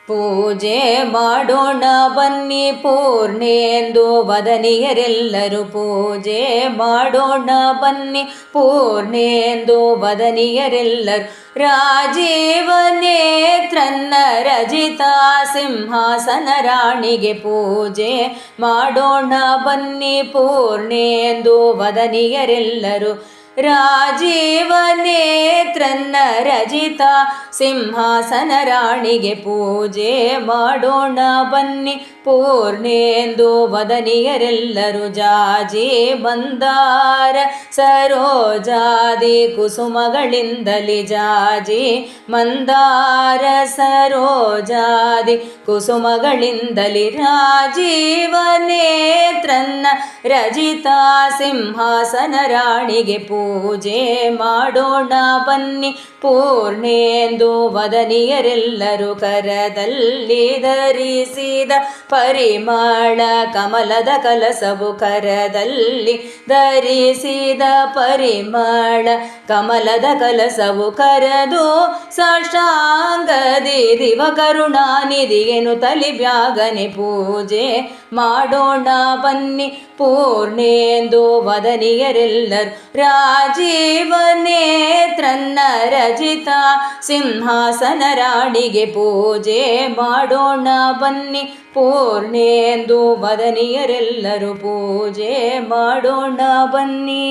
ಪೂಜೆ ಮಾಡೋಣ ಬನ್ನಿ ಪೂರ್ಣೇಂದು ವದನಿಯರೆಲ್ಲರೂ ಪೂಜೆ ಮಾಡೋಣ ಬನ್ನಿ ಪೂರ್ಣೇಂದು ವದನಿಯರೆಲ್ಲರೂ ರಾಜೀವ ನೇತ್ರನ್ನ ರಜಿತಾ ಸಿಂಹಾಸನ ರಾಣಿಗೆ ಪೂಜೆ ಮಾಡೋಣ ಬನ್ನಿ ಪೂರ್ಣೇಂದು ವದನಿಯರೆಲ್ಲರೂ ರಾಜೀವ ನೇತ್ರನ್ನ ರಜಿತಾ ಸಿಂಹಾಸನ ರಾಣಿಗೆ ಪೂಜೆ ಮಾಡೋಣ ಬನ್ನಿ ಪೂರ್ಣೇಂದು ವದನಿಯರೆಲ್ಲರೂ ಜಾಜಿ ಮಂದಾರ ಸರೋಜಾದಿ ಕುಸುಮಗಳಿಂದಲಿ ಜಾಜಿ ಮಂದಾರ ಸರೋಜಾದಿ ಕುಸುಮಗಳಿಂದಲಿ ರಾಜೀವ ನೇತ್ರನ್ನ ರಜಿತಾ ಸಿಂಹಾಸನ ರಾಣಿಗೆ ಪೂಜೆ ಮಾಡೋಣ ಬನ್ನಿ ಪೂರ್ಣೇಂದು ವದನಿಯರೆಲ್ಲರೂ ಕರದಲ್ಲಿ ಧರಿಸಿದ ಪರಿಮಳ ಕಮಲದ ಕಲಸವು ಕರದಲ್ಲಿ ಧರಿಸಿದ ಪರಿಮಳ ಕಮಲದ ಕಲಸವು ಕರದು ಸಾಷ್ಟಾಂಗದಿ ದಿವ ಕರುಣಾನಿಧಿಗೆನು ತಲಿಬ್ಯಾಗನೆ ಪೂಜೆ ಮಾಡೋಣ ಬನ್ನಿ ಪೂರ್ಣೇಂದು ವದನಿಯರೆಲ್ಲರೂ ರಾಜೀವ ನೇತ್ರನ್ನ ರಜಿತಾ ಸಿಂಹಾಸನ ರಾಣಿಗೆ ಪೂಜೆ ಮಾಡೋಣ ಬನ್ನಿ ಪೂರ್ಣೇಂದು ವದನಿಯರೆಲ್ಲರೂ ಪೂಜೆ ಮಾಡೋಣ ಬನ್ನಿ.